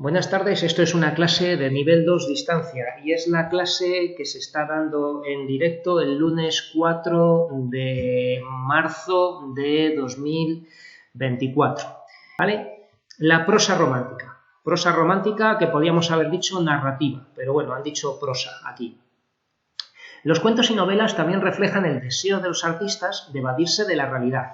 Buenas tardes, esto es una clase de nivel 2 distancia y es la clase que se está dando en directo el lunes 4 de marzo de 2024, ¿vale? La prosa romántica que podríamos haber dicho narrativa, pero bueno, han dicho prosa aquí. Los cuentos y novelas también reflejan el deseo de los artistas de evadirse de la realidad.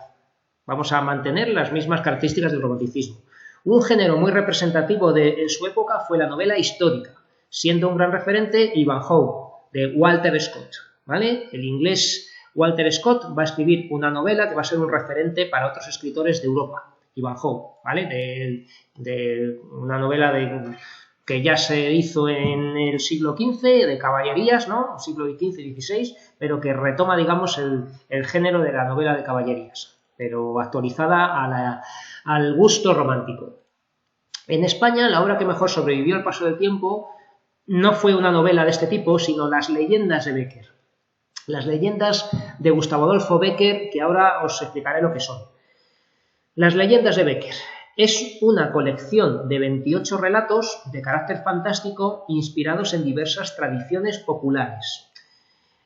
Vamos a mantener las mismas características del romanticismo. Un género muy representativo de su época fue la novela histórica, siendo un gran referente Ivanhoe, de Walter Scott, ¿vale? El inglés Walter Scott va a escribir una novela que va a ser un referente para otros escritores de Europa, Ivanhoe, ¿vale? De una novela que ya se hizo en el siglo XV, de caballerías, ¿no? Siglo XV y XVI, pero que retoma, digamos, el género de la novela de caballerías, pero actualizada al gusto romántico. En España, la obra que mejor sobrevivió al paso del tiempo no fue una novela de este tipo, sino Las leyendas de Bécquer. Las leyendas de Gustavo Adolfo Bécquer, que ahora os explicaré lo que son. Las leyendas de Bécquer es una colección de 28 relatos de carácter fantástico inspirados en diversas tradiciones populares.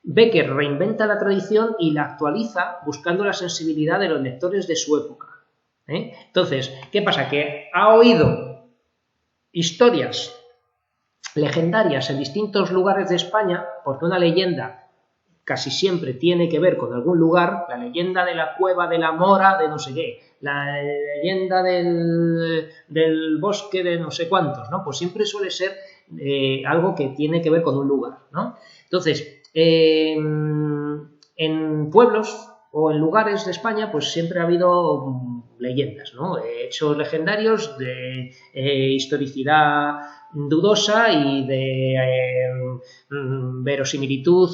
Bécquer reinventa la tradición y la actualiza buscando la sensibilidad de los lectores de su época. Entonces, ¿qué pasa? Que ha oído historias legendarias en distintos lugares de España, porque una leyenda casi siempre tiene que ver con algún lugar, la leyenda de la cueva de la mora de no sé qué, la leyenda del bosque de no sé cuántos, ¿no? Pues siempre suele ser algo que tiene que ver con un lugar, ¿no? Entonces, en pueblos o en lugares de España, pues siempre ha habido leyendas, ¿no? Hechos legendarios de historicidad dudosa y de verosimilitud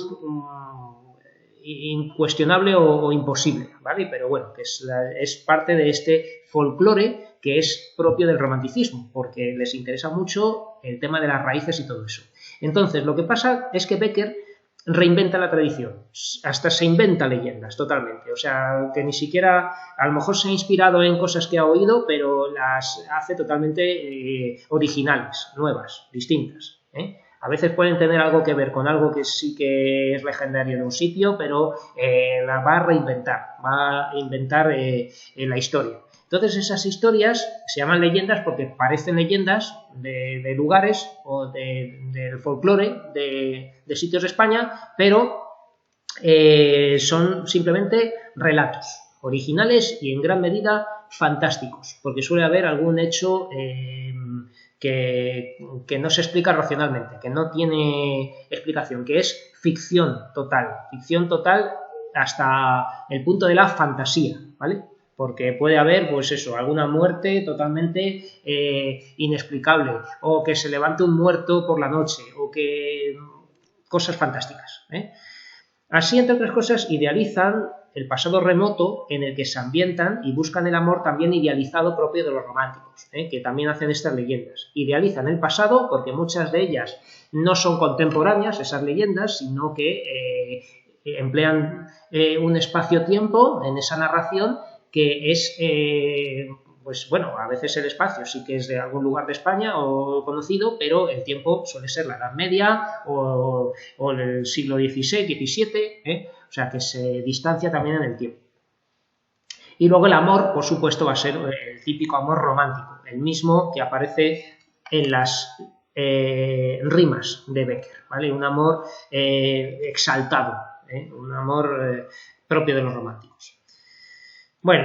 incuestionable o imposible, ¿vale? Pero bueno, que es parte de este folclore que es propio del romanticismo, porque les interesa mucho el tema de las raíces y todo eso. Entonces, lo que pasa es que Bécquer reinventa la tradición, hasta se inventa leyendas totalmente, o sea, que ni siquiera, a lo mejor se ha inspirado en cosas que ha oído, pero las hace totalmente originales, nuevas, distintas, ¿eh? A veces pueden tener algo que ver con algo que sí que es legendario de un sitio, pero la va a reinventar, va a inventar la historia. Entonces esas historias se llaman leyendas porque parecen leyendas de lugares o del folclore de sitios de España, pero son simplemente relatos originales y en gran medida fantásticos, porque suele haber algún hecho que no se explica racionalmente, que no tiene explicación, que es ficción total hasta el punto de la fantasía, ¿vale? Porque puede haber, pues eso, alguna muerte totalmente inexplicable, o que se levante un muerto por la noche, o que cosas fantásticas, ¿eh? Así, entre otras cosas, idealizan el pasado remoto en el que se ambientan y buscan el amor también idealizado propio de los románticos, que también hacen estas leyendas. Idealizan el pasado porque muchas de ellas no son contemporáneas, esas leyendas, sino que emplean un espacio-tiempo en esa narración que es, pues bueno, a veces el espacio sí que es de algún lugar de España o conocido, pero el tiempo suele ser la Edad Media o el siglo XVI, XVII, o sea que se distancia también en el tiempo. Y luego el amor, por supuesto, va a ser el típico amor romántico, el mismo que aparece en las rimas de Bécquer, ¿vale? Un amor exaltado, un amor propio de los románticos. Bueno,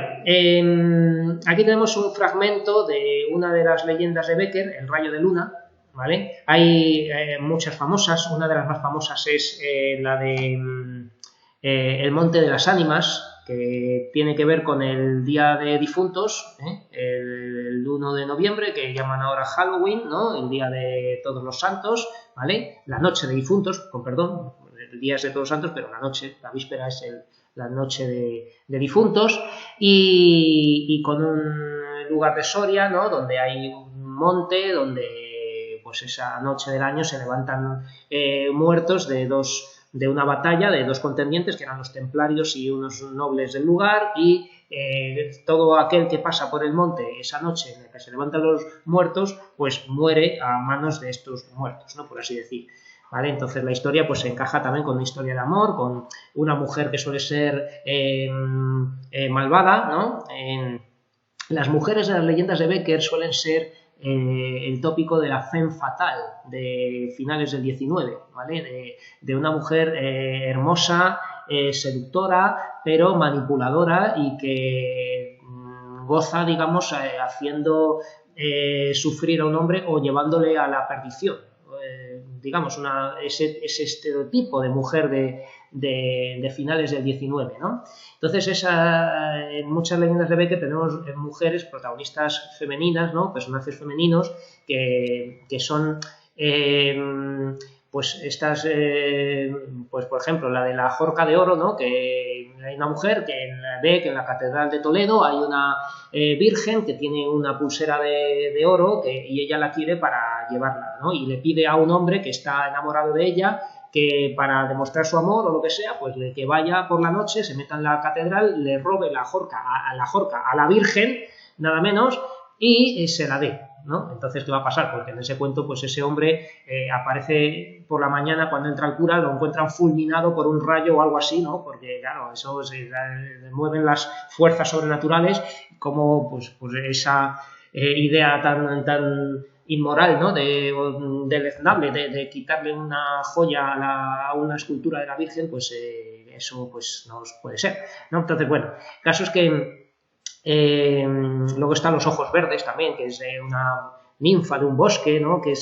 aquí tenemos un fragmento de una de las leyendas de Bécquer, El rayo de luna, ¿vale? Hay muchas famosas, una de las más famosas es la de El monte de las ánimas, que tiene que ver con el Día de Difuntos, el 1 de noviembre, que llaman ahora Halloween, ¿no? El Día de Todos los Santos, ¿vale? La noche de difuntos, con perdón, el día es de Todos los Santos, pero la noche, la víspera es la noche de difuntos, y con un lugar de Soria, ¿no? Donde hay un monte, donde pues esa noche del año se levantan muertos de una batalla de dos contendientes, que eran los templarios y unos nobles del lugar, y todo aquel que pasa por el monte esa noche en la que se levantan los muertos, pues muere a manos de estos muertos, ¿no? Por así decir. ¿Vale? Entonces la historia pues se encaja también con una historia de amor, con una mujer que suele ser malvada, ¿no? Las mujeres de las leyendas de Becker suelen ser el tópico de la femme fatale de finales del 19, ¿vale? De una mujer hermosa, seductora, pero manipuladora y que goza, digamos, haciendo sufrir a un hombre o llevándole a la perdición. Digamos, ese estereotipo de mujer de finales del 19, ¿no? Entonces, en muchas leyendas de Becker tenemos mujeres protagonistas femeninas, ¿no? Personajes femeninos que son, pues estas, pues por ejemplo, la de la Jorca de Oro, ¿no? Que hay una mujer que ve que en la Catedral de Toledo hay una virgen que tiene una pulsera de oro y ella la quiere para llevarla, ¿no? Y le pide a un hombre que está enamorado de ella que para demostrar su amor o lo que sea, pues que vaya por la noche, se meta en la catedral, le robe la jorca a la Virgen, nada menos, y se la dé, ¿no? Entonces, ¿qué va a pasar? Porque en ese cuento, pues ese hombre aparece por la mañana cuando entra el cura, lo encuentran fulminado por un rayo o algo así, ¿no? Porque, claro, eso se mueven las fuerzas sobrenaturales, como pues esa idea tan inmoral, ¿no? Deleznable de quitarle una joya a una escultura de la Virgen, pues eso pues no puede ser, ¿no? Entonces, bueno, el caso es que luego están los ojos verdes también, que es una ninfa de un bosque, ¿no? Que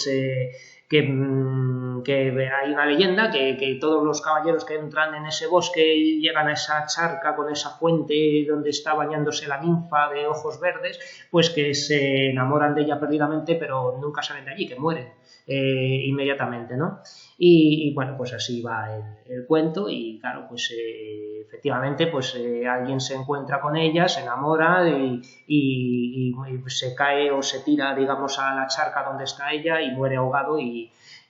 hay una leyenda que todos los caballeros que entran en ese bosque y llegan a esa charca con esa fuente donde está bañándose la ninfa de ojos verdes, pues que se enamoran de ella perdidamente, pero nunca salen de allí, que mueren inmediatamente, ¿no? Y bueno, pues así va el cuento y claro, pues efectivamente pues alguien se encuentra con ella, se enamora y se cae o se tira, digamos, a la charca donde está ella y muere ahogado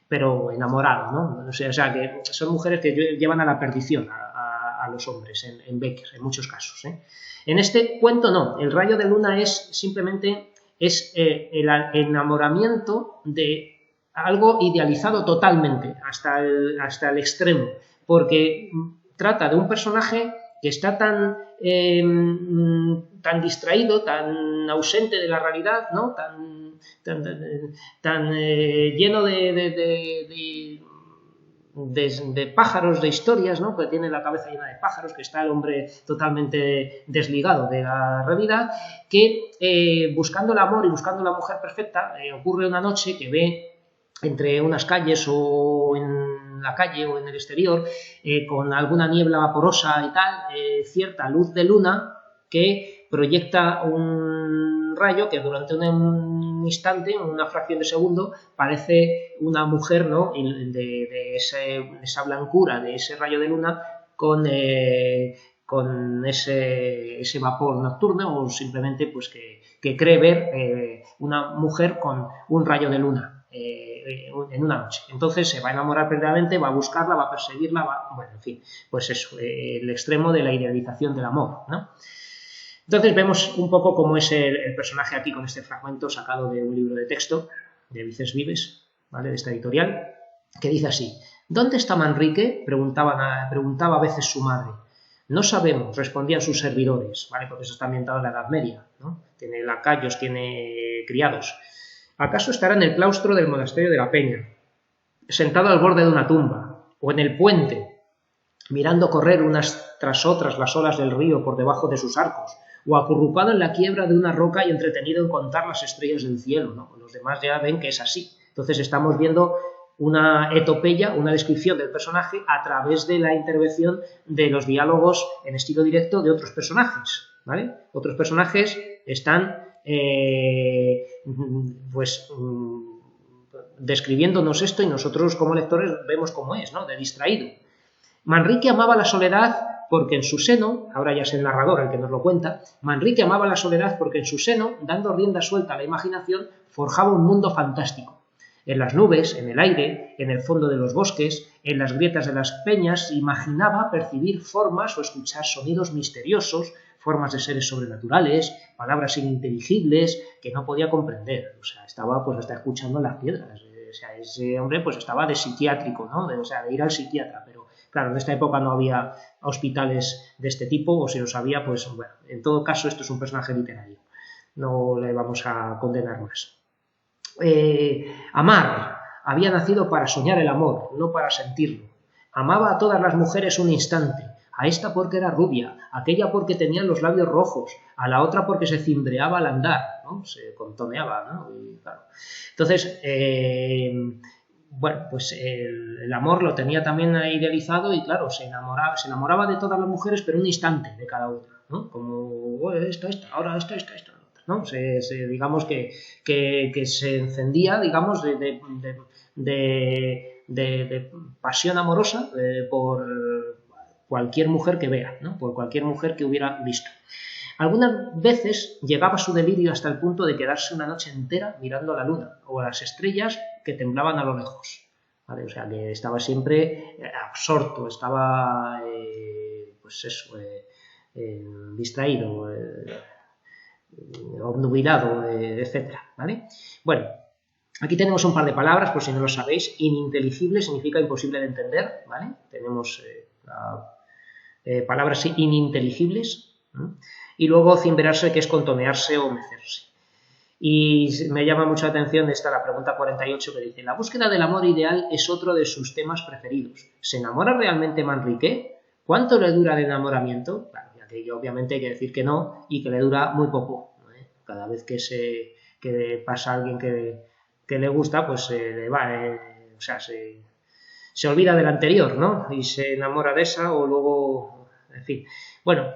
pero enamorado, ¿no? O sea, que son mujeres que llevan a la perdición a los hombres en Becker, en muchos casos, ¿eh? En este cuento no, el rayo de luna es simplemente el enamoramiento de algo idealizado totalmente, hasta el extremo, porque trata de un personaje que está tan distraído, tan ausente de la realidad, ¿no? tan lleno de pájaros, de historias, ¿no? Que tiene la cabeza llena de pájaros, que está el hombre totalmente desligado de la realidad, que buscando el amor y buscando la mujer perfecta, ocurre una noche que ve entre unas calles o en la calle o en el exterior, con alguna niebla vaporosa y tal, cierta luz de luna que proyecta un rayo que durante un instante, una fracción de segundo, parece una mujer, ¿no? de esa blancura de ese rayo de luna con ese vapor nocturno, o simplemente pues que cree ver una mujer con un rayo de luna en una noche. Entonces se va a enamorar perdidamente, va a buscarla, va a perseguirla, bueno, en fin, pues eso, el extremo de la idealización del amor, ¿no? Entonces vemos un poco cómo es el personaje aquí con este fragmento sacado de un libro de texto de Vicens Vives, ¿vale? De esta editorial, que dice así: ¿dónde está Manrique?, preguntaba a veces su madre. No sabemos, respondían sus servidores, ¿vale? Porque eso está ambientado en la Edad Media, ¿no? Tiene lacayos, tiene criados. ¿Acaso estará en el claustro del monasterio de la Peña, sentado al borde de una tumba, o en el puente, mirando correr unas tras otras las olas del río por debajo de sus arcos, o acurrucado en la quiebra de una roca y entretenido en contar las estrellas del cielo, ¿no? Los demás ya ven que es así. Entonces estamos viendo una etopeya, una descripción del personaje a través de la intervención de los diálogos en estilo directo de otros personajes, ¿vale? Otros personajes están describiéndonos esto y nosotros como lectores vemos cómo es, ¿no? De distraído. Manrique amaba la soledad porque en su seno, ahora ya es el narrador el que nos lo cuenta, Manrique amaba la soledad porque en su seno, dando rienda suelta a la imaginación, forjaba un mundo fantástico. En las nubes, en el aire, en el fondo de los bosques, en las grietas de las peñas, imaginaba percibir formas o escuchar sonidos misteriosos, formas de seres sobrenaturales, palabras ininteligibles que no podía comprender. O sea, estaba pues hasta escuchando las piedras. O sea, ese hombre pues estaba de psiquiátrico, ¿no? De ir al psiquiatra, pero claro, en esta época no había hospitales de este tipo, o si los había, pues bueno, en todo caso esto es un personaje literario, no le vamos a condenar más. Amar, había nacido para soñar el amor, no para sentirlo. Amaba a todas las mujeres un instante, a esta porque era rubia, a aquella porque tenía los labios rojos, a la otra porque se cimbreaba al andar, ¿no? Se contoneaba, ¿no? Y, claro. Entonces, bueno, pues el amor lo tenía también idealizado y claro, se enamoraba de todas las mujeres, pero un instante de cada una, ¿no? Como esta, ahora esta, ¿no? Digamos que se encendía, digamos, de pasión amorosa por cualquier mujer que vea, ¿no? Por cualquier mujer que hubiera visto. Algunas veces llegaba su delirio hasta el punto de quedarse una noche entera mirando a la luna o a las estrellas que temblaban a lo lejos, ¿vale? O sea, que estaba siempre absorto, estaba, pues eso, distraído, obnubilado, etcétera, ¿vale? Bueno, aquí tenemos un par de palabras, por si no lo sabéis. Ininteligible significa imposible de entender, ¿vale? Tenemos palabras ininteligibles, ¿no? Y luego cimbrarse, que es contonearse o mecerse. Y me llama mucho la atención la pregunta 48 que dice: la búsqueda del amor ideal es otro de sus temas preferidos. ¿Se enamora realmente Manrique? ¿Cuánto le dura el enamoramiento? Claro, ya que obviamente hay que decir que no y que le dura muy poco, ¿no? Cada vez que pasa alguien que le gusta, pues le va, o sea, se olvida del anterior, ¿no? Y se enamora de esa o luego, en fin. Bueno,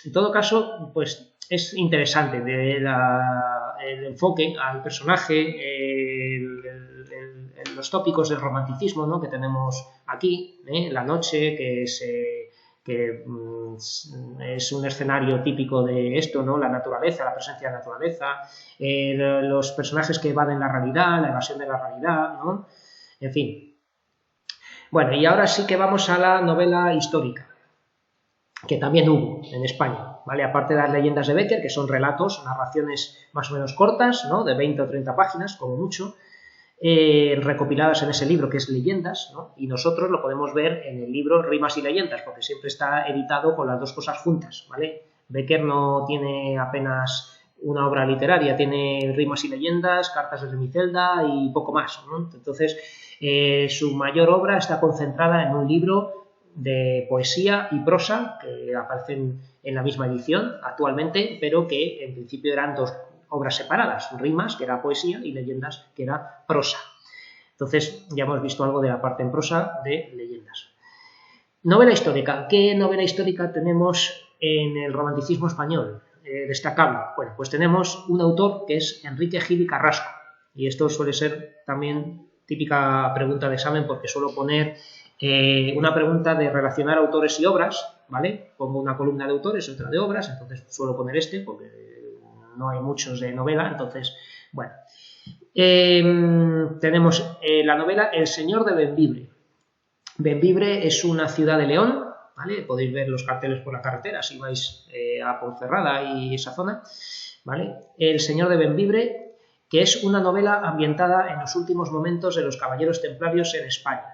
en todo caso, pues es interesante el enfoque al personaje, los tópicos del romanticismo, ¿no? Que tenemos aquí, la noche, que es un escenario típico de esto, ¿no? La naturaleza, la presencia de la naturaleza, los personajes que evaden la realidad, la evasión de la realidad, ¿no? En fin. Bueno, y ahora sí que vamos a la novela histórica, que también hubo en España, ¿vale? Aparte de las leyendas de Bécquer, que son relatos, narraciones más o menos cortas, ¿no? De 20 o 30 páginas, como mucho, recopiladas en ese libro que es Leyendas, ¿no? Y nosotros lo podemos ver en el libro Rimas y Leyendas, porque siempre está editado con las dos cosas juntas, ¿vale? Bécquer no tiene apenas una obra literaria, tiene Rimas y Leyendas, Cartas desde mi celda y poco más, ¿no? Entonces, su mayor obra está concentrada en un libro de poesía y prosa que aparecen en la misma edición actualmente, pero que en principio eran dos obras separadas: Rimas, que era poesía, y Leyendas, que era prosa. Entonces ya hemos visto algo de la parte en prosa de Leyendas. Novela histórica. ¿Qué novela histórica tenemos en el romanticismo español destacable? Bueno, pues tenemos un autor que es Enrique Gil y Carrasco, y esto suele ser también típica pregunta de examen, porque suelo poner una pregunta de relacionar autores y obras, ¿vale? Pongo una columna de autores, otra de obras, entonces suelo poner porque no hay muchos de novela, entonces, bueno. Tenemos la novela El señor de Bembibre. Bembibre es una ciudad de León, ¿vale? Podéis ver los carteles por la carretera si vais a Ponferrada y esa zona, ¿vale? El señor de Bembibre, que es una novela ambientada en los últimos momentos de los caballeros templarios en España.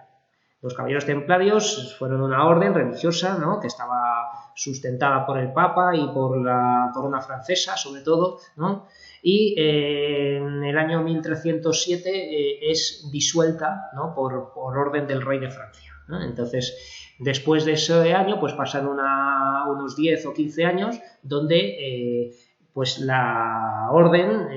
Los caballeros templarios fueron una orden religiosa, ¿no? Que estaba sustentada por el Papa y por la corona francesa, sobre todo, ¿no? Y en el año 1307 es disuelta, ¿no? por orden del rey de Francia, ¿no? Entonces, después de ese año, pues pasan unos 10 o 15 años donde pues la orden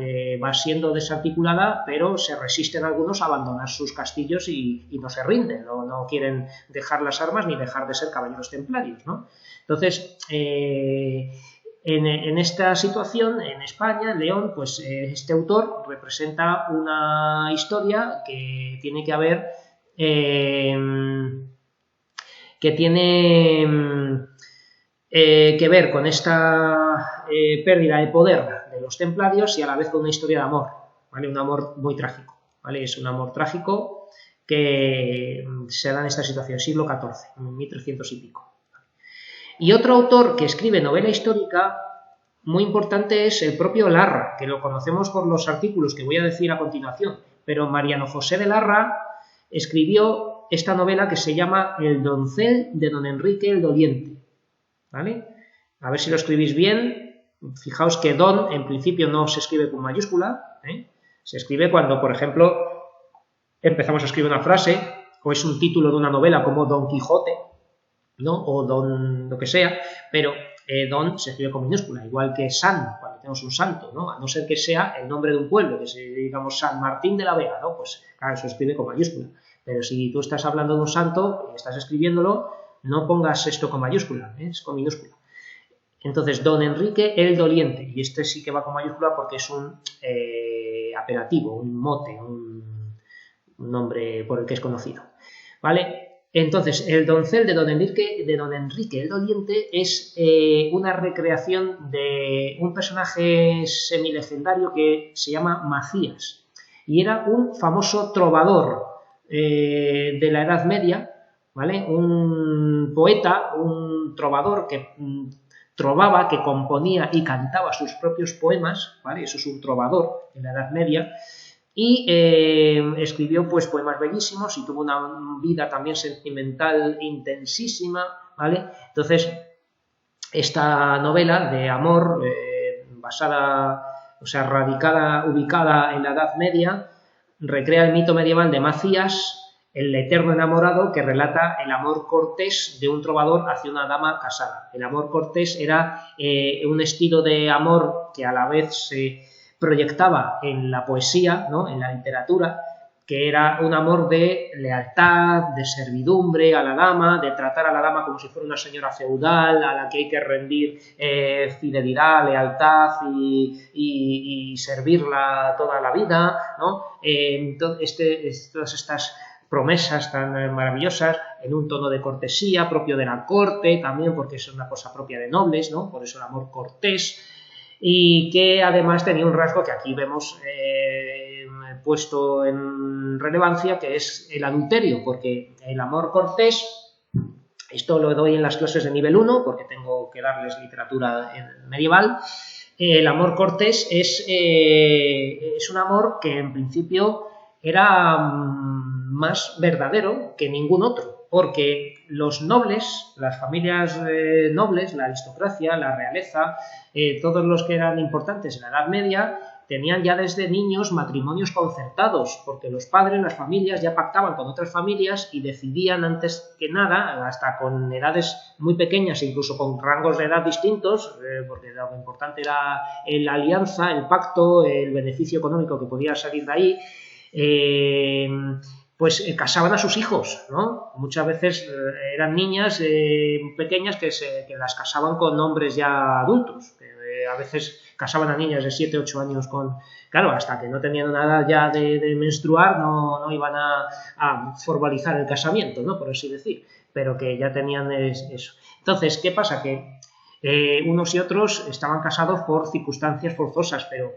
va siendo desarticulada, pero se resisten algunos a abandonar sus castillos y no se rinden, no quieren dejar las armas ni dejar de ser caballeros templarios, ¿no? Entonces, en esta situación, en España, en León, pues este autor representa una historia que tiene que ver, que ver con esta pérdida de poder de los templarios y a la vez con una historia de amor, ¿vale? Un amor muy trágico, ¿vale? Es un amor trágico que se da en esta situación, siglo XIV, en 1300 y pico. Y otro autor que escribe novela histórica muy importante es el propio Larra, que lo conocemos por los artículos que voy a decir a continuación, pero Mariano José de Larra escribió esta novela que se llama El doncel de don Enrique el Doliente, ¿vale? A ver si lo escribís bien. Fijaos que don en principio no se escribe con mayúscula, ¿eh? Se escribe cuando, por ejemplo, empezamos a escribir una frase o es un título de una novela como Don Quijote, ¿no? O don lo que sea, pero don se escribe con minúscula, igual que san, cuando tenemos un santo, ¿no? A no ser que sea el nombre de un pueblo, que se digamos San Martín de la Vega, ¿no? Pues claro, se escribe con mayúscula. Pero si tú estás hablando de un santo y estás escribiéndolo, no pongas esto con mayúscula, ¿eh? Es con minúscula. Entonces, don Enrique el Doliente, y este sí que va con mayúscula porque es un apelativo, un mote, un nombre por el que es conocido, ¿vale? Entonces, el doncel de don Enrique el Doliente es una recreación de un personaje semilegendario que se llama Macías, y era un famoso trovador de la Edad Media, ¿vale? Un poeta, un trovador que trovaba, que componía y cantaba sus propios poemas, ¿vale? Eso es un trovador en la Edad Media, y escribió pues poemas bellísimos y tuvo una vida también sentimental intensísima, ¿vale? Entonces, esta novela de amor basada, o sea, ubicada en la Edad Media, recrea el mito medieval de Macías, el eterno enamorado, que relata el amor cortés de un trovador hacia una dama casada. El amor cortés era un estilo de amor que a la vez se proyectaba en la poesía, ¿no? En la literatura, que era un amor de lealtad, de servidumbre a la dama, de tratar a la dama como si fuera una señora feudal a la que hay que rendir fidelidad, lealtad y servirla toda la vida, ¿no? Todas estas promesas tan maravillosas en un tono de cortesía propio de la corte, también porque es una cosa propia de nobles, ¿no? Por eso el amor cortés, y que además tenía un rasgo que aquí vemos puesto en relevancia, que es el adulterio, porque el amor cortés, esto lo doy en las clases de nivel 1 porque tengo que darles literatura medieval. El amor cortés es un amor que en principio era más verdadero que ningún otro, porque los nobles, las familias nobles, la aristocracia, la realeza, todos los que eran importantes en la Edad Media, tenían ya desde niños matrimonios concertados, porque los padres, las familias ya pactaban con otras familias y decidían antes que nada, hasta con edades muy pequeñas, incluso con rangos de edad distintos, porque lo importante era la alianza, el pacto, el beneficio económico que podía salir de ahí, pues casaban a sus hijos, ¿no? Muchas veces eran niñas pequeñas que las casaban con hombres ya adultos, a veces casaban a niñas de 7, 8 años con... Claro, hasta que no tenían nada ya de menstruar, no iban a formalizar el casamiento, ¿no? Por así decir, pero que ya tenían eso. Entonces, ¿qué pasa? Que unos y otros estaban casados por circunstancias forzosas, pero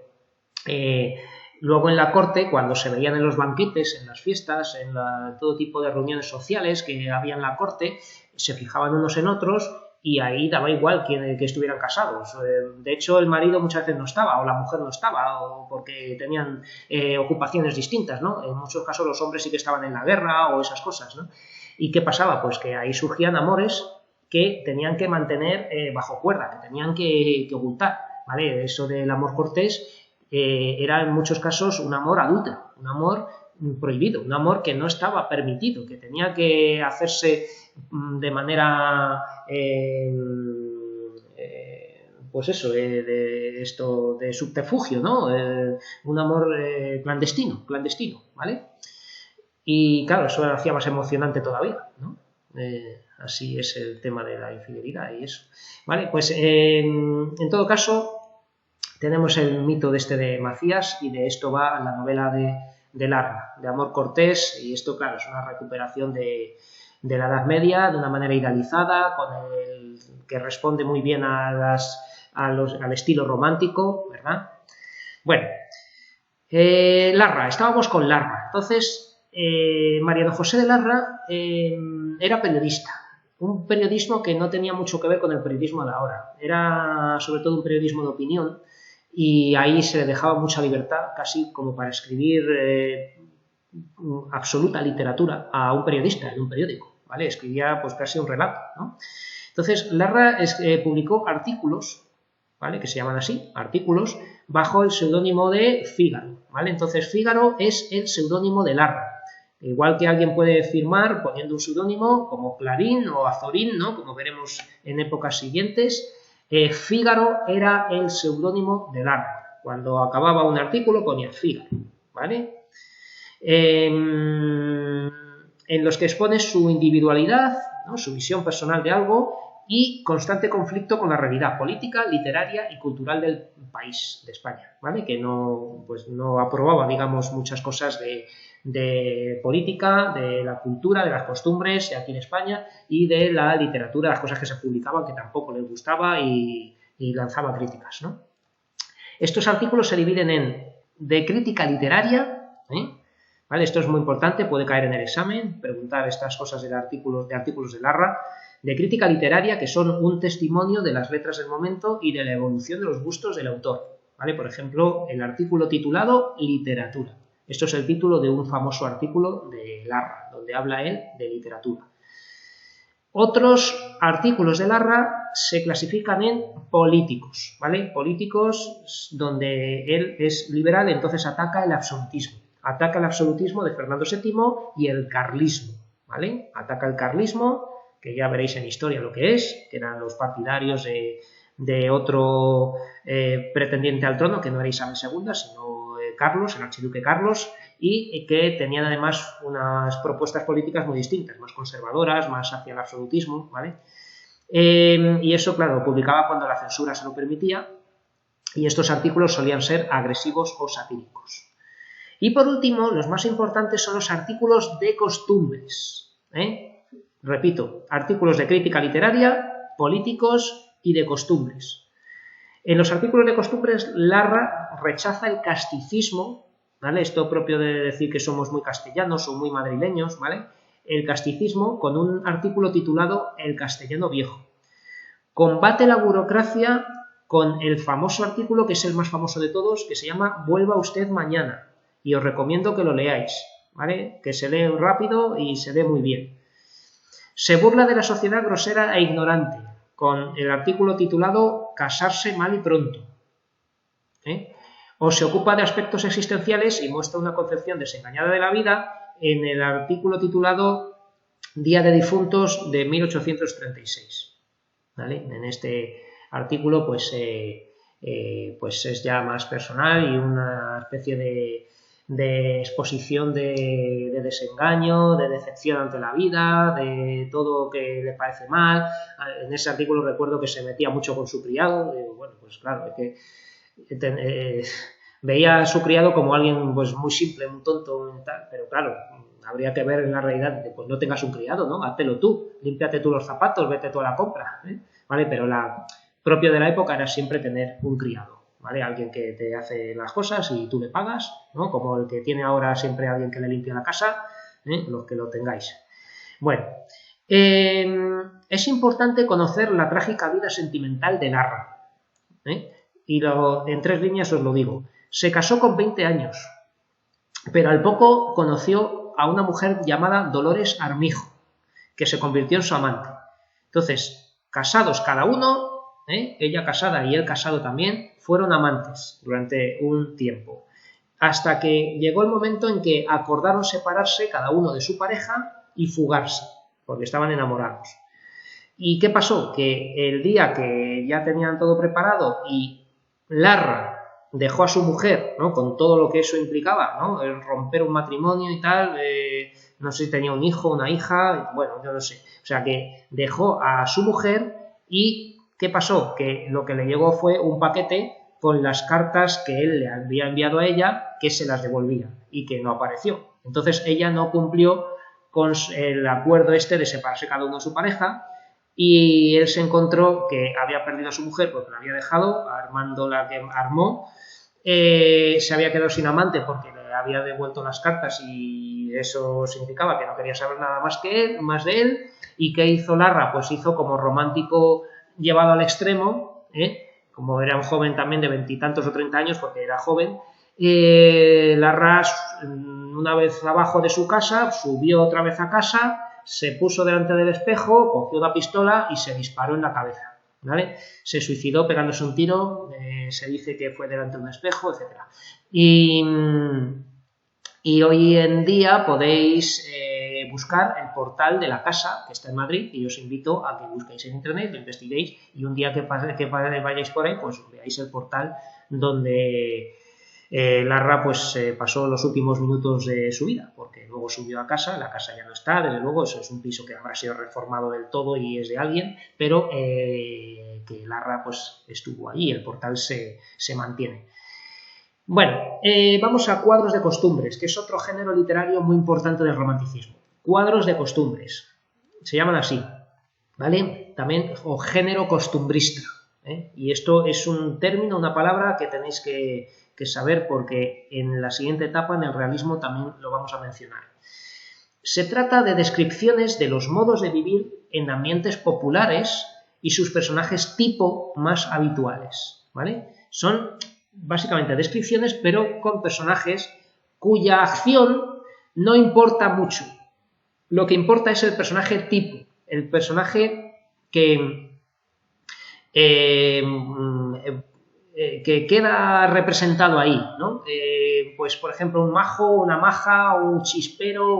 luego en la corte, cuando se veían en los banquetes, en las fiestas, en todo tipo de reuniones sociales que había en la corte, se fijaban unos en otros y ahí daba igual que estuvieran casados. De hecho, el marido muchas veces no estaba, o la mujer no estaba, o porque tenían ocupaciones distintas, ¿no? En muchos casos los hombres sí que estaban en la guerra o esas cosas, ¿no? ¿Y qué pasaba? Pues que ahí surgían amores que tenían que mantener bajo cuerda, que tenían que ocultar, ¿vale? Eso del amor cortés era en muchos casos un amor adúltero, un amor prohibido, un amor que no estaba permitido, que tenía que hacerse de manera pues eso, de subterfugio, ¿no? Un amor clandestino, ¿vale? Y claro, eso lo hacía más emocionante todavía, ¿no? Así es el tema de la infidelidad y eso, ¿vale? Pues en todo caso tenemos el mito de Macías, y de esto va la novela de Larra, de Amor Cortés, y esto, claro, es una recuperación de la Edad Media, de una manera idealizada, que responde muy bien al estilo romántico, ¿verdad? Bueno, Larra, estábamos con Larra. Entonces, Mariano José de Larra era periodista, un periodismo que no tenía mucho que ver con el periodismo de ahora. Era sobre todo un periodismo de opinión y ahí se le dejaba mucha libertad, casi como para escribir absoluta literatura a un periodista en un periódico, ¿vale? Escribía pues casi un relato, ¿no? Entonces, Larra publicó artículos, ¿vale? Que se llaman así, artículos, bajo el seudónimo de Fígaro, ¿vale? Entonces, Fígaro es el seudónimo de Larra. Igual que alguien puede firmar poniendo un seudónimo como Clarín o Azorín, ¿no? Como veremos en épocas siguientes, Fígaro era el seudónimo de Larra. Cuando acababa un artículo ponía Fígaro, ¿vale? En los que expone su individualidad, ¿no? Su visión personal de algo y constante conflicto con la realidad política, literaria y cultural del país, de España, ¿vale? Que no, pues no aprobaba, digamos, muchas cosas de política, de la cultura, de las costumbres aquí en España y de la literatura, las cosas que se publicaban que tampoco les gustaba y lanzaba críticas, ¿no? Estos artículos se dividen en de crítica literaria, ¿vale? Esto es muy importante, puede caer en el examen, preguntar estas cosas de artículos de Larra, de crítica literaria, que son un testimonio de las letras del momento y de la evolución de los gustos del autor, ¿vale? Por ejemplo, el artículo titulado Literatura. Esto es el título de un famoso artículo de Larra, donde habla él de literatura. Otros artículos de Larra se clasifican en políticos, ¿vale? Políticos donde él es liberal, entonces ataca el absolutismo. Ataca el absolutismo de Fernando VII y el carlismo, ¿vale? Ataca el carlismo, que ya veréis en historia lo que es, que eran los partidarios de otro pretendiente al trono, que no era Isabel II, sino Carlos, el archiduque Carlos, y que tenían además unas propuestas políticas muy distintas, más conservadoras, más hacia el absolutismo, ¿vale? Y eso, claro, lo publicaba cuando la censura se lo permitía, y estos artículos solían ser agresivos o satíricos. Y por último, los más importantes son los artículos de costumbres, Repito, artículos de crítica literaria, políticos y de costumbres. En los artículos de costumbres, Larra rechaza el casticismo, ¿vale? Esto propio de decir que somos muy castellanos o muy madrileños, ¿vale? El casticismo con un artículo titulado El castellano viejo. Combate la burocracia con el famoso artículo, que es el más famoso de todos, que se llama Vuelva usted mañana. Y os recomiendo que lo leáis, ¿vale? Que se lee rápido y se lee muy bien. Se burla de la sociedad grosera e ignorante, con el artículo titulado Casarse mal y pronto. O se ocupa de aspectos existenciales y muestra una concepción desengañada de la vida en el artículo titulado Día de Difuntos de 1836. ¿Vale? En este artículo pues es ya más personal y una especie de exposición de desengaño, de decepción ante la vida, de todo que le parece mal. En ese artículo recuerdo que se metía mucho con su criado. Bueno, pues claro, veía a su criado como alguien pues muy simple, muy tonto, pero claro, habría que ver en la realidad, pues no tengas un criado, ¿no? Háztelo tú, límpiate tú los zapatos, vete tú a la compra, ¿vale? Pero propio de la época era siempre tener un criado, ¿vale? Alguien que te hace las cosas y tú le pagas, ¿no? Como el que tiene ahora siempre alguien que le limpia la casa, los que lo tengáis. Bueno, es importante conocer la trágica vida sentimental de Larra, y en 3 líneas os lo digo. Se casó con 20 años, pero al poco conoció a una mujer llamada Dolores Armijo, que se convirtió en su amante. Entonces, casados cada uno, ella casada y él casado también, fueron amantes durante un tiempo, hasta que llegó el momento en que acordaron separarse cada uno de su pareja y fugarse, porque estaban enamorados. ¿Y qué pasó? Que el día que ya tenían todo preparado y Larra dejó a su mujer, ¿no? Con todo lo que eso implicaba, ¿no? El romper un matrimonio y tal, no sé si tenía un hijo, una hija, bueno, yo no sé. O sea que dejó a su mujer y ¿qué pasó? Que lo que le llegó fue un paquete con las cartas que él le había enviado a ella, que se las devolvía y que no apareció. Entonces ella no cumplió con el acuerdo de separarse cada uno de su pareja, y él se encontró que había perdido a su mujer porque la había dejado, Armando la que armó, se había quedado sin amante porque le había devuelto las cartas y eso significaba que no quería saber nada más de él. ¿Y qué hizo Larra? Pues hizo como romántico llevado al extremo, como era un joven también de 20 y tantos o 30 años, porque era joven, Larra, una vez abajo de su casa, subió otra vez a casa, se puso delante del espejo, cogió una pistola y se disparó en la cabeza, ¿vale? Se suicidó pegándose un tiro, se dice que fue delante de un espejo, etc. Y hoy en día podéis buscar el portal de la casa que está en Madrid, y os invito a que busquéis en internet, lo investiguéis, y un día que vayáis por ahí, pues veáis el portal donde Larra pues pasó los últimos minutos de su vida, porque luego subió a casa, la casa ya no está, desde luego, eso es un piso que habrá sido reformado del todo y es de alguien, pero que Larra pues estuvo allí, el portal se mantiene. Bueno, vamos a cuadros de costumbres, que es otro género literario muy importante del romanticismo. Cuadros de costumbres, se llaman así, ¿vale? También, o género costumbrista, y esto es un término, una palabra que tenéis que saber, porque en la siguiente etapa, en el realismo, también lo vamos a mencionar. Se trata de descripciones de los modos de vivir en ambientes populares y sus personajes tipo más habituales, ¿vale? Son básicamente descripciones, pero con personajes cuya acción no importa mucho. Lo que importa es el personaje tipo, el personaje que queda representado ahí, ¿no? Pues, por ejemplo, un majo, una maja, un chispero,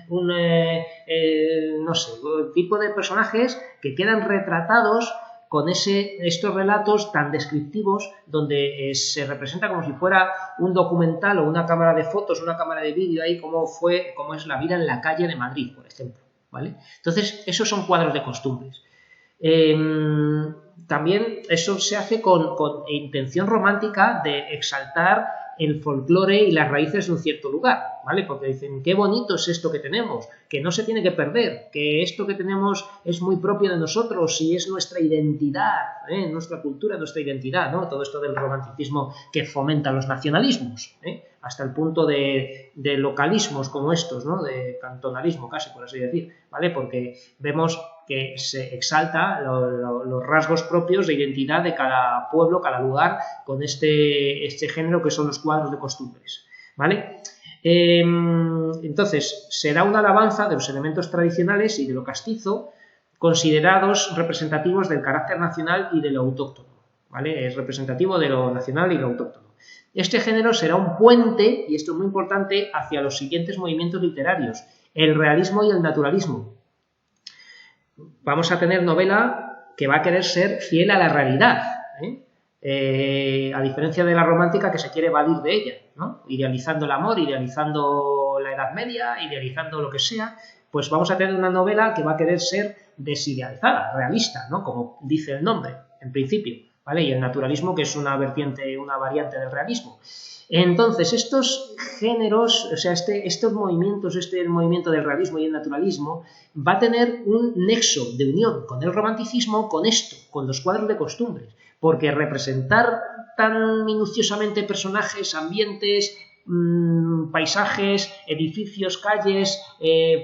no sé, tipo de personajes que quedan retratados con estos relatos tan descriptivos, donde se representa como si fuera un documental o una cámara de fotos, una cámara de vídeo ahí, cómo es la vida en la calle de Madrid, por ejemplo, ¿vale? Entonces, esos son cuadros de costumbres. También eso se hace con intención romántica de exaltar el folclore y las raíces de un cierto lugar, ¿vale? Porque dicen, qué bonito es esto que tenemos, que no se tiene que perder, que esto que tenemos es muy propio de nosotros y es nuestra identidad, nuestra cultura, nuestra identidad, ¿no? Todo esto del romanticismo que fomenta los nacionalismos, hasta el punto de localismos como estos, ¿no? De cantonalismo casi, por así decir, ¿vale? Porque vemos que se exalta los rasgos propios de identidad de cada pueblo, cada lugar, con este género que son los cuadros de costumbres, ¿vale? Entonces, será una alabanza de los elementos tradicionales y de lo castizo, considerados representativos del carácter nacional y de lo autóctono, ¿vale? Es representativo de lo nacional y lo autóctono. Este género será un puente, y esto es muy importante, hacia los siguientes movimientos literarios, el realismo y el naturalismo. Vamos a tener novela que va a querer ser fiel a la realidad, a diferencia de la romántica que se quiere evadir de ella, ¿no? Idealizando el amor, idealizando la Edad Media, idealizando lo que sea, pues vamos a tener una novela que va a querer ser desidealizada, realista, ¿no? Como dice el nombre, en principio, ¿vale? Y el naturalismo, que es una variante del realismo. Entonces, estos géneros, o sea, estos movimientos, el movimiento del realismo y el naturalismo, va a tener un nexo de unión con el romanticismo, con esto, con los cuadros de costumbres, porque representar tan minuciosamente personajes, ambientes, paisajes, edificios, calles,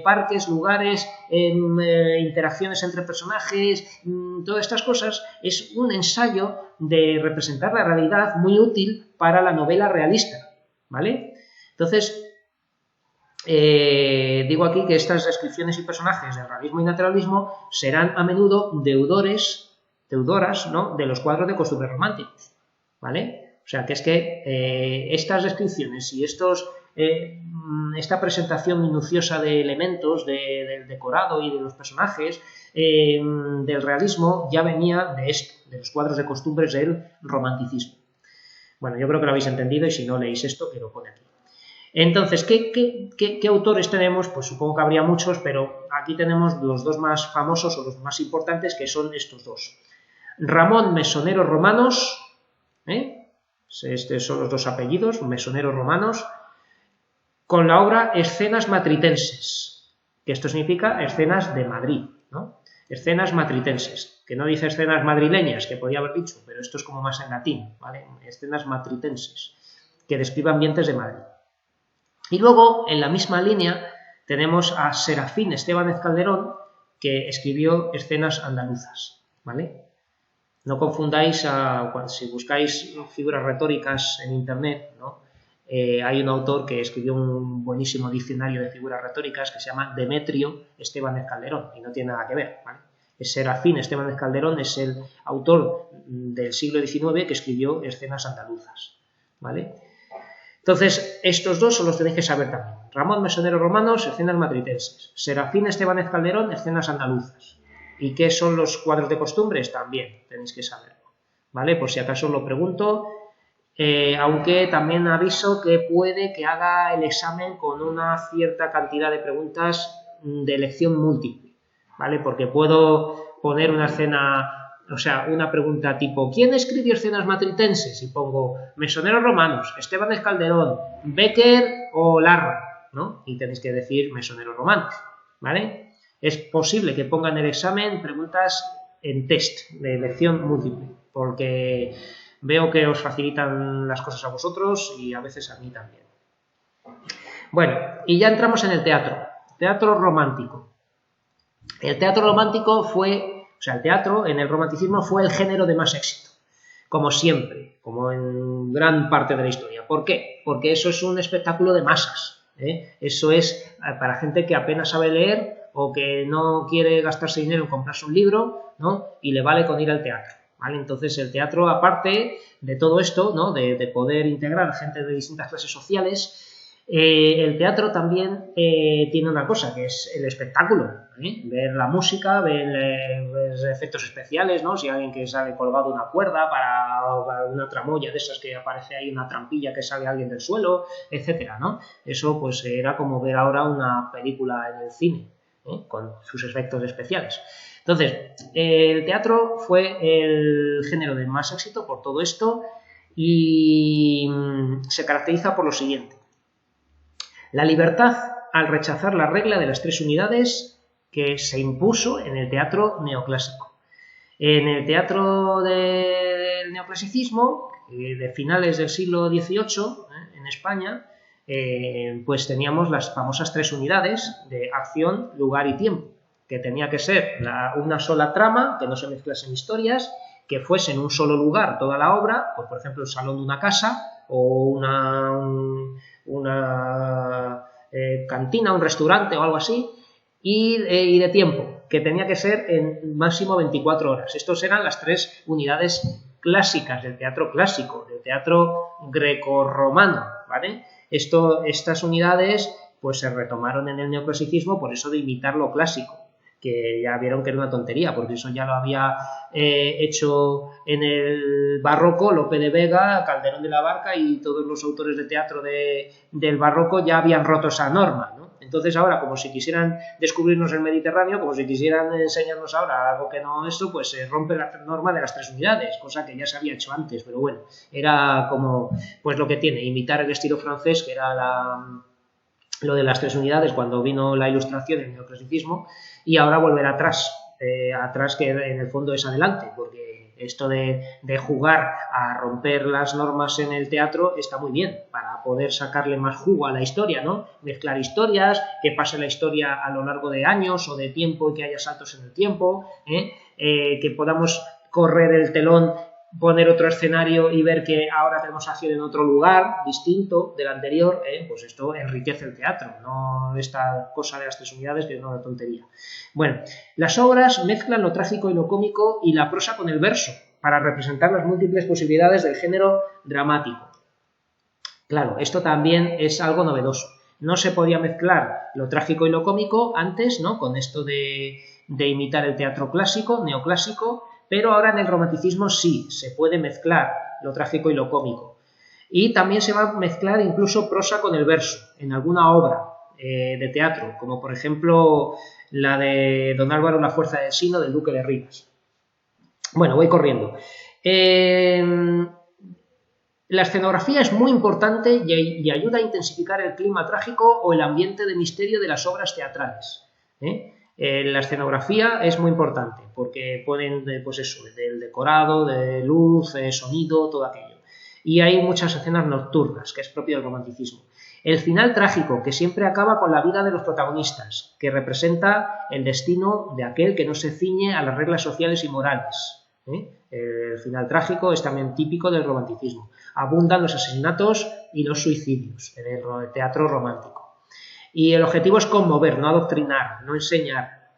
parques, lugares, interacciones entre personajes, todas estas cosas, es un ensayo de representar la realidad muy útil para la novela realista, ¿vale? Entonces, digo aquí que estas descripciones y personajes del realismo y naturalismo serán a menudo deudoras, ¿no?, de los cuadros de costumbres románticos, ¿vale? O sea, que es que estas descripciones y esta presentación minuciosa de elementos del decorado y de los personajes del realismo ya venía de esto, de los cuadros de costumbres del romanticismo. Bueno, yo creo que lo habéis entendido, y si no leéis esto, que lo pone aquí. Entonces, ¿qué autores tenemos? Pues supongo que habría muchos, pero aquí tenemos los dos más famosos o los más importantes, que son estos dos. Ramón Mesonero Romanos, estos son los dos apellidos, Mesonero Romanos, con la obra Escenas Matritenses, que esto significa escenas de Madrid, ¿no? Escenas matritenses, que no dice escenas madrileñas, que podía haber dicho, pero esto es como más en latín, ¿vale? Escenas matritenses, que describe ambientes de Madrid. Y luego, en la misma línea, tenemos a Serafín Estébanez Calderón, que escribió Escenas andaluzas, ¿vale? No confundáis, si buscáis figuras retóricas en internet, ¿no? Hay un autor que escribió un buenísimo diccionario de figuras retóricas que se llama Demetrio Estébanez Calderón, y no tiene nada que ver, ¿vale? Serafín Estébanez Calderón es el autor del siglo XIX que escribió Escenas andaluzas, ¿vale? Entonces, estos dos os los tenéis que saber también. Ramón Mesonero Romanos, Escenas matritenses. Serafín Estébanez Calderón, Escenas andaluzas. ¿Y qué son los cuadros de costumbres? También tenéis que saberlo, ¿vale? Por si acaso os lo pregunto, aunque también aviso que puede que haga el examen con una cierta cantidad de preguntas de elección múltiple, ¿vale? Porque puedo poner una escena, o sea, una pregunta tipo ¿quién escribió Escenas matritenses? Y pongo Mesoneros Romanos, Estébanez Calderón, Bécquer o Larra, ¿no? Y tenéis que decir Mesoneros Romanos, ¿vale? Es posible que pongan en el examen preguntas en test de elección múltiple, porque veo que os facilitan las cosas a vosotros y a veces a mí también. Bueno, y ya entramos en el teatro. Teatro romántico. El teatro romántico fue, o sea, el teatro en el romanticismo fue el género de más éxito, como siempre, como en gran parte de la historia. ¿Por qué? Porque eso es un espectáculo de masas, ¿eh? Eso es para gente que apenas sabe leer o que no quiere gastarse dinero en comprarse un libro, ¿no? Y le vale con ir al teatro, ¿vale? Entonces el teatro, aparte de todo esto, ¿no? de poder integrar gente de distintas clases sociales, el teatro también tiene una cosa, que es el espectáculo, ¿eh? Ver la música, ver efectos especiales, ¿no? Si hay alguien que sale colgado de una cuerda para una tramoya de esas que aparece ahí, una trampilla que sale alguien del suelo, etcétera, ¿no? Eso pues era como ver ahora una película en el cine, ¿eh? Con sus efectos especiales. Entonces, el teatro fue el género de más éxito por todo esto y se caracteriza por lo siguiente. La libertad al rechazar la regla de las 3 unidades que se impuso en el teatro neoclásico. En el teatro del neoclasicismo, de finales del siglo XVIII, en España, pues teníamos las famosas 3 unidades de acción, lugar y tiempo, que tenía que ser una sola trama, que no se mezclasen historias, que fuese en un solo lugar toda la obra, pues por ejemplo el salón de una casa o una cantina, un restaurante o algo así, y de tiempo, que tenía que ser en máximo 24 horas. Estos eran las 3 unidades clásicas del teatro clásico, del teatro grecorromano, ¿vale? Estas unidades pues se retomaron en el neoclasicismo por eso de imitar lo clásico, que ya vieron que era una tontería, porque eso ya lo había hecho en el barroco Lope de Vega, Calderón de la Barca y todos los autores de teatro del barroco ya habían roto esa norma, ¿no? Entonces ahora, como si quisieran descubrirnos el Mediterráneo, como si quisieran enseñarnos ahora algo que no esto, pues se rompe la norma de las 3 unidades, cosa que ya se había hecho antes, pero bueno, era como pues lo que tiene, imitar el estilo francés, que era lo de las 3 unidades cuando vino la Ilustración, el neoclasicismo, y ahora volver atrás, que en el fondo es adelante, porque esto de jugar a romper las normas en el teatro está muy bien, para poder sacarle más jugo a la historia, ¿no? Mezclar historias, que pase la historia a lo largo de años o de tiempo y que haya saltos en el tiempo, que podamos correr el telón, poner otro escenario y ver que ahora tenemos acción en otro lugar distinto del anterior, pues esto enriquece el teatro, no esta cosa de las 3 unidades que es una tontería. Bueno, las obras mezclan lo trágico y lo cómico y la prosa con el verso para representar las múltiples posibilidades del género dramático. Claro, esto también es algo novedoso. No se podía mezclar lo trágico y lo cómico antes, ¿no? Con esto de imitar el teatro clásico, neoclásico, pero ahora en el romanticismo sí, se puede mezclar lo trágico y lo cómico. Y también se va a mezclar incluso prosa con el verso, en alguna obra de teatro, como por ejemplo la de Don Álvaro La fuerza del sino, del Duque de Rivas. Bueno, voy corriendo. La escenografía es muy importante y ayuda a intensificar el clima trágico o el ambiente de misterio de las obras teatrales. La escenografía es muy importante porque ponen pues eso, del decorado, de luz, de sonido, todo aquello. Y hay muchas escenas nocturnas, que es propio del romanticismo. El final trágico, que siempre acaba con la vida de los protagonistas, que representa el destino de aquel que no se ciñe a las reglas sociales y morales. El final trágico es también típico del romanticismo. Abundan los asesinatos y los suicidios en el teatro romántico. Y el objetivo es conmover, no adoctrinar, no enseñar.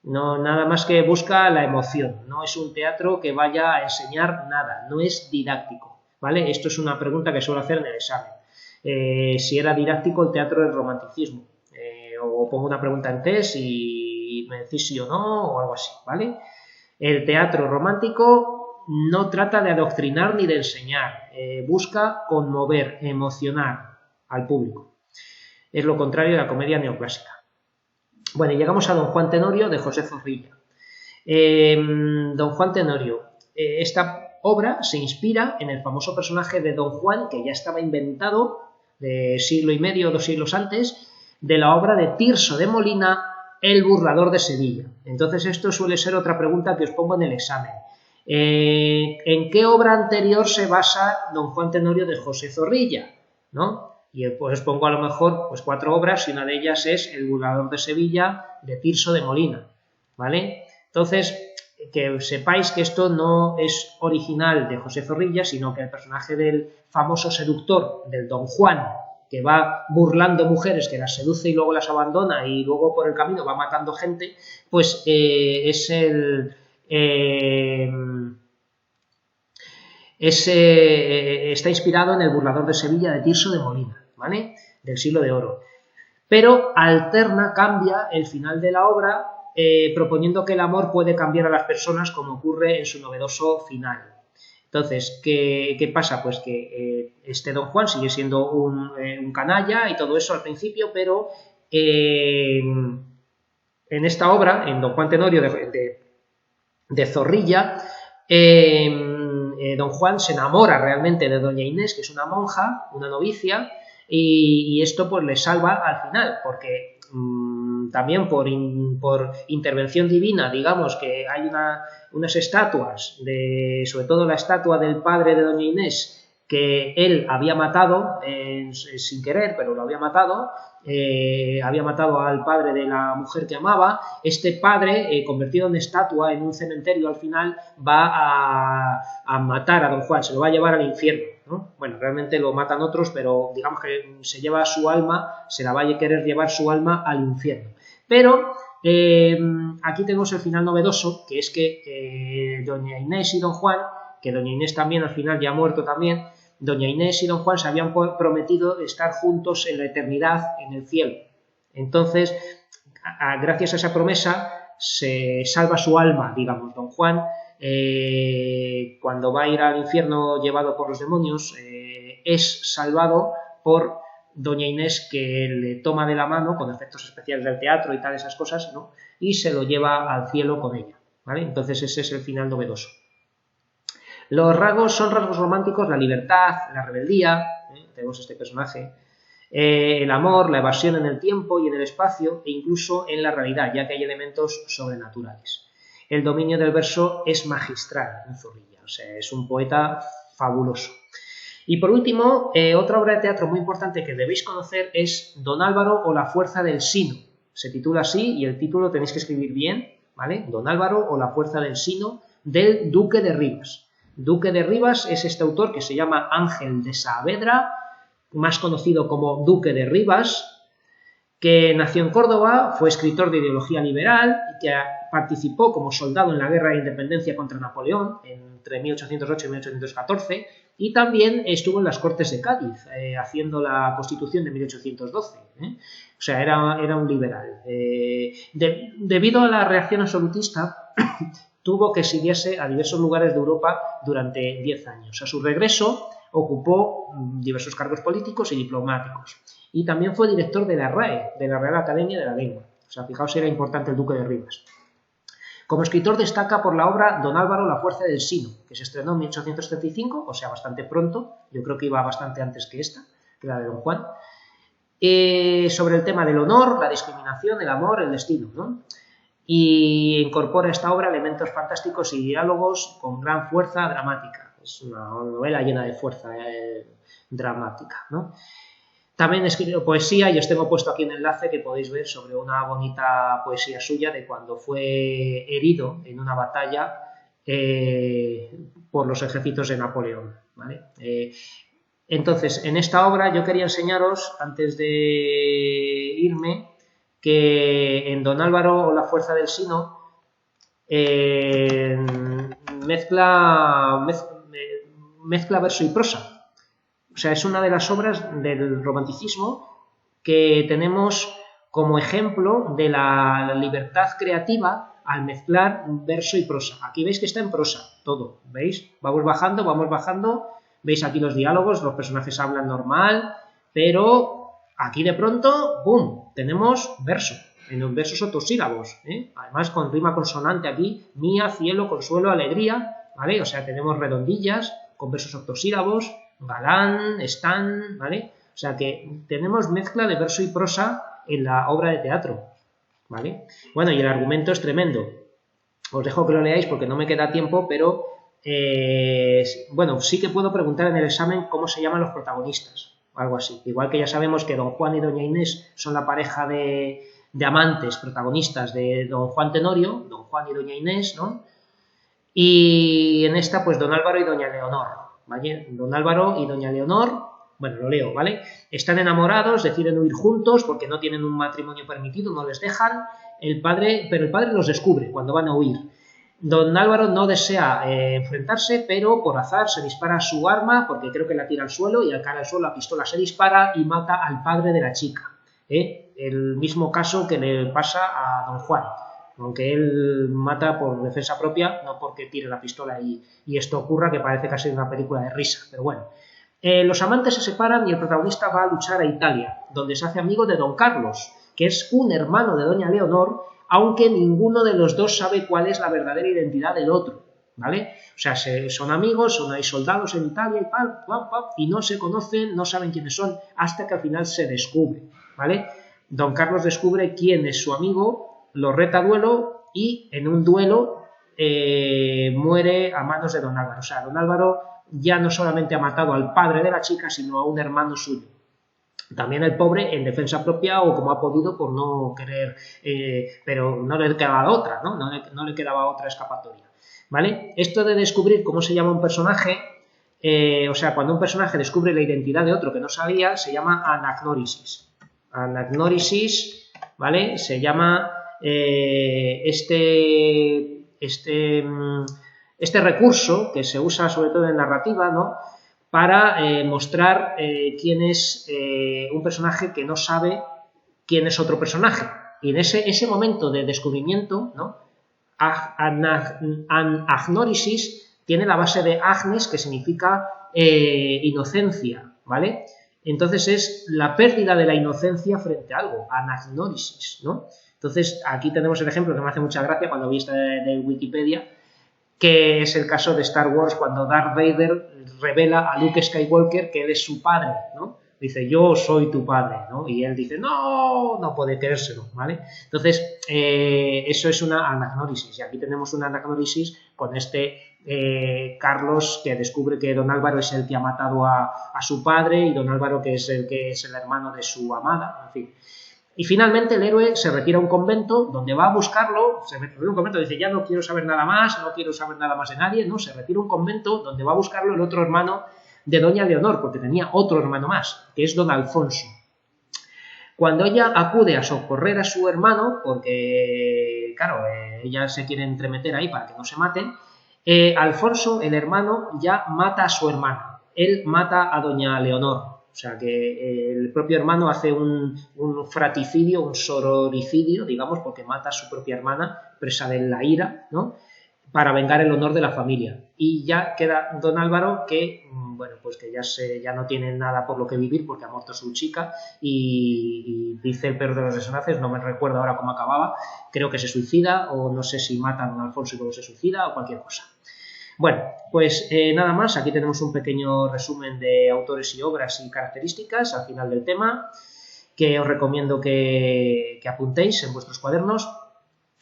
No, nada más que busca la emoción. No es un teatro que vaya a enseñar nada, no es didáctico. ¿Vale? Esto es una pregunta que suelo hacer en el examen. Si era didáctico el teatro del romanticismo. O pongo una pregunta en test y me decís sí o no o algo así, ¿vale? El teatro romántico no trata de adoctrinar ni de enseñar, busca conmover, emocionar al público. Es lo contrario de la comedia neoclásica. Bueno, y llegamos a Don Juan Tenorio de José Zorrilla. Don Juan Tenorio, esta obra se inspira en el famoso personaje de Don Juan, que ya estaba inventado de siglo y medio o 2 siglos antes, de la obra de Tirso de Molina, El burlador de Sevilla. Entonces esto suele ser otra pregunta que os pongo en el examen. ¿En qué obra anterior se basa Don Juan Tenorio de José Zorrilla? ¿No? Y pues os pongo a lo mejor pues 4 obras y una de ellas es El burlador de Sevilla de Tirso de Molina. ¿Vale? Entonces, que sepáis que esto no es original de José Zorrilla, sino que el personaje del famoso seductor, del Don Juan, que va burlando mujeres, que las seduce y luego las abandona y luego por el camino va matando gente, pues está inspirado en El burlador de Sevilla de Tirso de Molina, ¿vale? Del siglo de oro. Pero cambia el final de la obra proponiendo que el amor puede cambiar a las personas, como ocurre en su novedoso final. Entonces, ¿qué pasa? Pues que este Don Juan sigue siendo un canalla y todo eso al principio, pero en esta obra, en Don Juan Tenorio de Zorrilla, Don Juan se enamora realmente de Doña Inés, que es una monja, una novicia, y esto pues le salva al final, porque también por intervención divina, digamos que hay unas estatuas, sobre todo la estatua del padre de Doña Inés, que él había matado sin querer, pero lo había matado al padre de la mujer que amaba. Este padre, convertido en estatua en un cementerio, al final va a matar a Don Juan, se lo va a llevar al infierno, ¿no? Bueno, realmente lo matan otros, pero digamos que se lleva su alma, se la va a querer llevar su alma al infierno. Pero aquí tenemos el final novedoso, que es que Doña Inés y Don Juan, que Doña Inés también al final ya ha muerto también, Doña Inés y Don Juan se habían prometido estar juntos en la eternidad en el cielo. Entonces, gracias a esa promesa, se salva su alma, digamos. Don Juan, cuando va a ir al infierno llevado por los demonios, es salvado por Doña Inés, que le toma de la mano con efectos especiales del teatro y tal, esas cosas, ¿no? Y se lo lleva al cielo con ella, ¿vale? Entonces ese es el final novedoso. Los rasgos son rasgos románticos: la libertad, la rebeldía, tenemos este personaje, el amor, la evasión en el tiempo y en el espacio e incluso en la realidad, ya que hay elementos sobrenaturales. El dominio del verso es magistral en Zorrilla, o sea, es un poeta fabuloso. Y por último, otra obra de teatro muy importante que debéis conocer es Don Álvaro o la fuerza del Sino. Se titula así y el título tenéis que escribir bien, ¿vale? Don Álvaro o la fuerza del Sino, del Duque de Rivas. Duque de Rivas es este autor que se llama Ángel de Saavedra, más conocido como Duque de Rivas, que nació en Córdoba, fue escritor de ideología liberal y que participó como soldado en la Guerra de Independencia contra Napoleón entre 1808 y 1814 y también estuvo en las Cortes de Cádiz haciendo la Constitución de 1812. O sea, era un liberal. Debido a la reacción absolutista, tuvo que exiliarse a diversos lugares de Europa durante 10 años. A su regreso ocupó diversos cargos políticos y diplomáticos. Y también fue director de la RAE, de la Real Academia de la Lengua. O sea, fijaos si era importante el Duque de Rivas. Como escritor destaca por la obra Don Álvaro, la fuerza del Sino, que se estrenó en 1835, o sea, bastante pronto. Yo creo que iba bastante antes que esta, que la de Don Juan. Sobre el tema del honor, la discriminación, el amor, el destino, ¿no? Y incorpora a esta obra elementos fantásticos y diálogos con gran fuerza dramática. Es una novela llena de fuerza dramática, ¿no? También he escrito poesía y os tengo puesto aquí un enlace que podéis ver sobre una bonita poesía suya de cuando fue herido en una batalla por los ejércitos de Napoleón, ¿vale? Entonces, en esta obra yo quería enseñaros, antes de irme, que en Don Álvaro o la fuerza del Sino mezcla verso y prosa. O sea, es una de las obras del romanticismo que tenemos como ejemplo de la libertad creativa al mezclar verso y prosa. Aquí veis que está en prosa todo, ¿veis? Vamos bajando, veis aquí los diálogos, los personajes hablan normal, pero aquí de pronto, ¡pum!, tenemos verso, en los versos octosílabos, ¿eh? Además con rima consonante aquí, mía, cielo, consuelo, alegría, ¿vale? O sea, tenemos redondillas con versos octosílabos, galán, están, ¿vale? O sea que tenemos mezcla de verso y prosa en la obra de teatro, ¿vale? Bueno, y el argumento es tremendo. Os dejo que lo leáis porque no me queda tiempo, pero bueno, sí que puedo preguntar en el examen cómo se llaman los protagonistas, algo así. Igual que ya sabemos que Don Juan y Doña Inés son la pareja de amantes protagonistas de Don Juan Tenorio, Don Juan y Doña Inés, ¿no? Y en esta, pues Don Álvaro y Doña Leonor, ¿vale? Don Álvaro y Doña Leonor, bueno, lo leo, ¿vale? Están enamorados, deciden huir juntos porque no tienen un matrimonio permitido, no les dejan, pero el padre los descubre cuando van a huir. Don Álvaro no desea enfrentarse, pero por azar se dispara su arma, porque creo que la tira al suelo, y al caer al suelo la pistola se dispara y mata al padre de la chica, ¿eh? El mismo caso que le pasa a Don Juan, aunque él mata por defensa propia, no porque tire la pistola y esto ocurra, que parece casi una película de risa, pero bueno. Los amantes se separan y el protagonista va a luchar a Italia, donde se hace amigo de Don Carlos, que es un hermano de Doña Leonor, aunque ninguno de los dos sabe cuál es la verdadera identidad del otro, ¿vale? O sea, son amigos, hay soldados en Italia y no se conocen, no saben quiénes son, hasta que al final se descubre, ¿vale? Don Carlos descubre quién es su amigo, lo reta a duelo y en un duelo muere a manos de Don Álvaro. O sea, Don Álvaro ya no solamente ha matado al padre de la chica, sino a un hermano suyo. También el pobre en defensa propia o como ha podido por no querer, pero no le quedaba otra, ¿no? No le quedaba otra escapatoria, ¿vale? Esto de descubrir cómo se llama un personaje, o sea, cuando un personaje descubre la identidad de otro que no sabía, se llama anagnórisis. Anagnórisis, ¿vale? Se llama este recurso que se usa sobre todo en narrativa, ¿no?, para mostrar quién es un personaje que no sabe quién es otro personaje. Y en ese momento de descubrimiento, ¿no?, anagnórisis tiene la base de agnes, que significa inocencia, ¿vale? Entonces es la pérdida de la inocencia frente a algo, anagnórisis, ¿no? Entonces aquí tenemos el ejemplo que me hace mucha gracia cuando vi de Wikipedia, que es el caso de Star Wars cuando Darth Vader revela a Luke Skywalker que él es su padre, ¿no? Dice, yo soy tu padre, ¿no? Y él dice, no puede creérselo, ¿vale? Entonces, eso es una anagnórisis, y aquí tenemos una anagnórisis con Carlos, que descubre que Don Álvaro es el que ha matado a su padre, y Don Álvaro que es el hermano de su amada, en fin. Y finalmente el héroe se retira a un convento donde va a buscarlo, se retira a un convento, dice, ya no quiero saber nada más, no quiero saber nada más de nadie, no, se retira a un convento donde va a buscarlo el otro hermano de Doña Leonor, porque tenía otro hermano más, que es Don Alfonso. Cuando ella acude a socorrer a su hermano, porque, claro, ella se quiere entremeter ahí para que no se maten, Alfonso, el hermano, ya mata a su hermana, él mata a Doña Leonor. O sea que el propio hermano hace un fraticidio, un sororicidio, digamos, porque mata a su propia hermana, presa de la ira, ¿no?, para vengar el honor de la familia. Y ya queda Don Álvaro que, bueno, pues que ya no tiene nada por lo que vivir porque ha muerto su chica y dice el peor de los desenlaces, no me recuerdo ahora cómo acababa, creo que se suicida o no sé si mata a Don Alfonso y luego se suicida o cualquier cosa. Bueno, pues nada más, aquí tenemos un pequeño resumen de autores y obras y características al final del tema, que os recomiendo que apuntéis en vuestros cuadernos.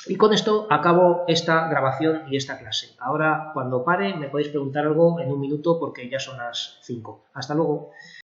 Y con esto acabo esta grabación y esta clase. Ahora, cuando pare, me podéis preguntar algo en un minuto porque ya son las 5. Hasta luego.